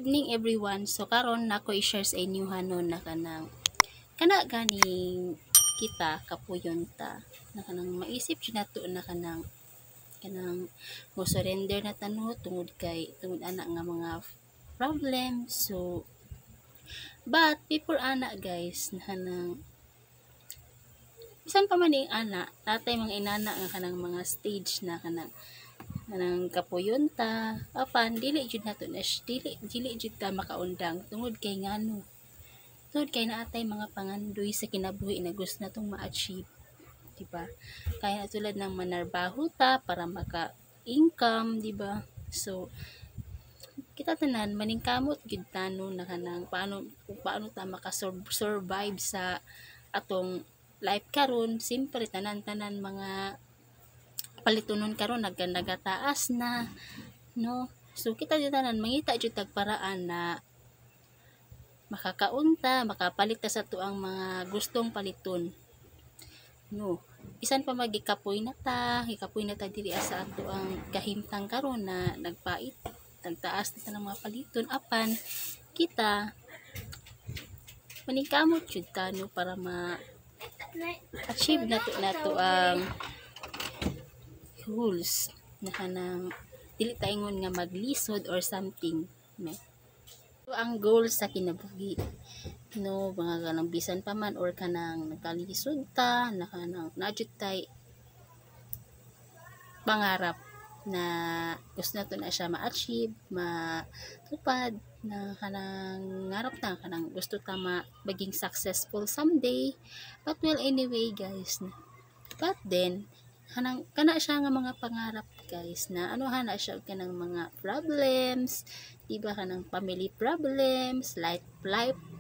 evening everyone. So karon nako i-share sa inyo hanon na kana ganing kita kapuyon ta na kanang maisip jud nato na kanang mo surrender na tano tungod ana nga mga problem. So but before ana guys na kanang bisan pa man ning ana natay mga inana nga kanang mga stage na kanang kapuyon ta apan dili jud nato na dili jud ta makaundang tungod kay ngano tungod kay naatay mga pangandoy sa kinabuhi na gusto natong ma-achieve, diba? Kaya tulad ng manarbaho ta para maka-income, diba? So kita tanan maningkamot gid tano na kanang paano ta maka-survive sa atong life karon. Simpre tanan-tanan mga palitunon karon nagataas na, no? So kita tanan mangita jud tag paraan na makakaunta, makapalit ta sa tuang mga gustong paliton, no? Bisan pa magikapoy na ta diri sa ato ang kahimtang karon na nagpait tagtaas na ta ng mga paliton apan kita maningkamot jud ta no para ma-achieve nato ang goals na kanang dili ta ingon nga maglisod or something, no? So, ang goal sa kinabuhi, no, mga kanang bisan pa man or kanang nagkalisod ta na kanang najud tay pangarap na gusto nato na siya ma-achieve, matupad na kanang ngarap ta kanang gusto ta maging successful someday. But well anyway guys, but then kana siya nga mga pangarap guys na anuhan na siya kanang mga problems, diba, kanang family problems, life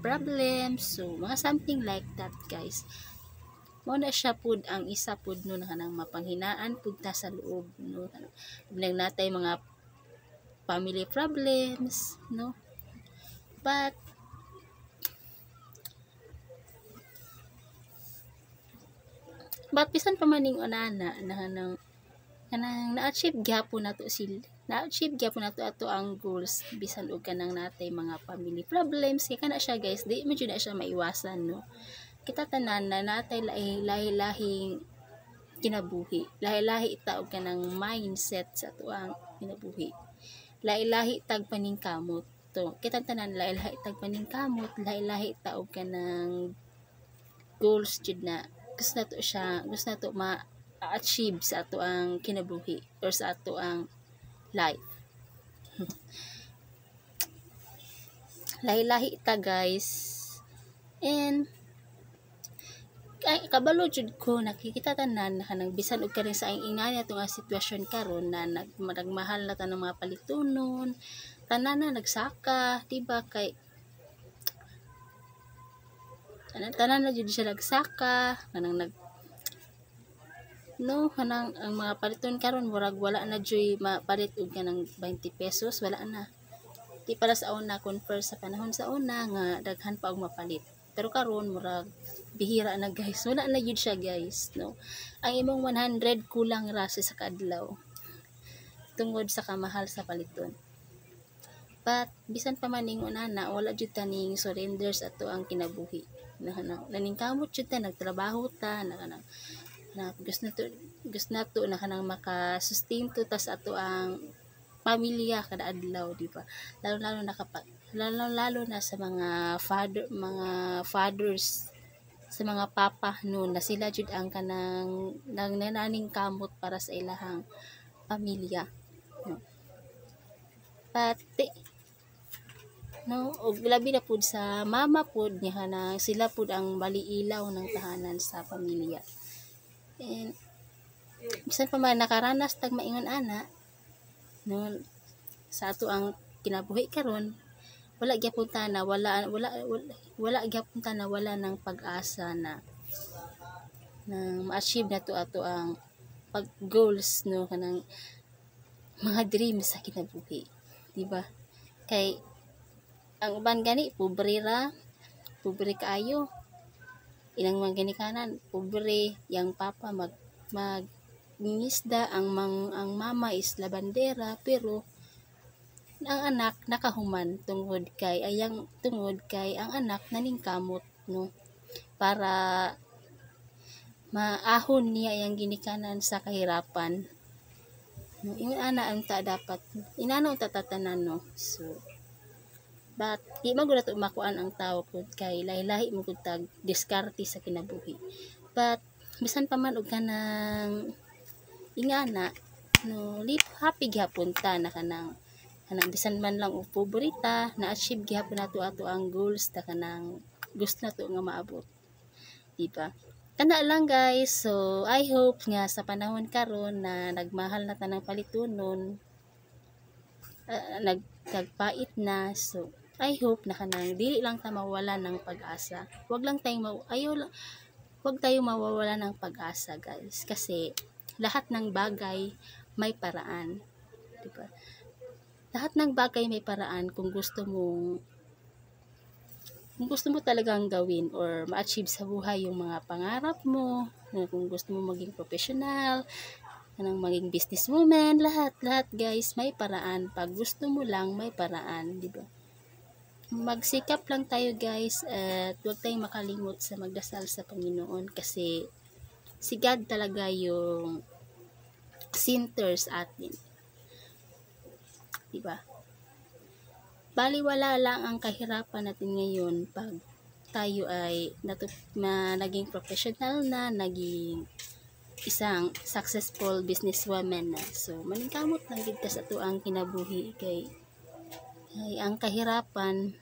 problems, so mga something like that guys. Mo na siya pud ang isa pud no na kanang mapanghinaan pud ta sa loob, no, kanang natay mga family problems, no, but bisan pa man ning unana na kanang na-achieve gyapon nato ato ang goals bisan og kanang natay mga family problems kay kana siya guys, di man jud na siya maiwasan, no? Kita tanan na natay lahing kinabuhi, lahi ta og kanang mindset sa ato ang kinabuhi, lahi tag paningkamot to kita tanan, lahi tag paningkamot, lahi ta og kanang goals jud na gusto nato ma-achieve sa ato ang kinabuhi or sa ato ang life. Lahi ta guys, and kabalo jud ko nakikita tanan na kanang bisan og kaning sa ingani ato nga sitwasyon karon na nagmahal na ta ng mga palitunon, tanan na nagsaka, diba, kay tanan na jud siya nagsaka kanang kanang ang mga paliton karon murag wala na joy mapalit og kanang 20 pesos, wala na. Di para sa una compare sa panahon sa una nga daghan pa og mapalit. Pero karon murag bihira na guys. Wala na jud siya guys, no. Ang imong 100 kulang ra sa kadlaw. Tungod sa kamahal sa paliton. But bisan pa man ning unana wala jud ta ning surrender sa ato ang kinabuhi. Naningkamot jud ta, nagtrabaho ta na gusto nato na kanang maka-sustain to ta sa ato ang pamilya kada adlaw, di ba? Lalo na sa mga fathers, sa mga papa no na sila jud ang kanang nananing kamot para sa ilahang pamilya, no? Pati no og labi na pud sa mama pud niya kanang sila pud ang baliilaw ng tahanan sa pamilya. And bisan pa man nakaranas tag maingon ana no sa ato ang kinabuhi karon, wala gyapon ta na wala gyapon ta na wala ng pag-asa na ma-achieve nato ato ang pag goals, no, kanang mga dreams sa kinabuhi, diba? Kay ang uban gani pobre kaayo, ilang mga ginikanan pobre, yang papa mangingisda, ang mama is labandera, pero ang anak nakahuman tungod kay ang anak naningkamot no, para maahon niya yang ginikanan sa kahirapan no. Ingon ana unta dapat inana unta tatanan no. So but di man gud nato makuan ang tawo kung kay lahi-lahi mo gud tag diskarte sa kinabuhi. But bisan pa man og kanang ingana no, live happy gyapon ta na kanang bisan man lang og pobreta na achieve gyapon nato ato ang goals ta kanang gusto nato nga maabot, di ba? Kana lang guys. So I hope nga sa panahon karon na nagmahal na tanang palitunon, nagpait na. So I hope na kanang dili lang ta mawala ng pag-asa. Wag lang tayong wag tayong mawawala ng pag-asa guys, kasi lahat ng bagay may paraan, di ba? Lahat ng bagay may paraan kung gusto mo talagang gawin or ma-achieve sa buhay yung mga pangarap mo, kung gusto mo maging professional, maging businesswoman, lahat guys may paraan. Pag gusto mo lang may paraan, di ba? Magsikap lang tayo guys, at huwag tayong makalimot sa magdasal sa Panginoon, kasi si God talaga yung center sa atin, di ba? Baliwala lang ang kahirapan natin ngayon pag tayo ay naging professional na, naging isang successful businesswoman na. So maningkamot lang gid ta sa tuang kinabuhi, kay ang kahirapan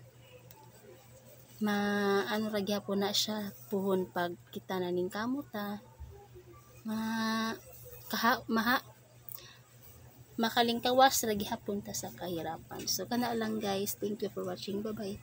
ano ra gyapon na siya puhon pag kita naningkamot ta makalingkawas ra gihapon ta sa kahirapan. So kana lang guys, thank you for watching, bye bye.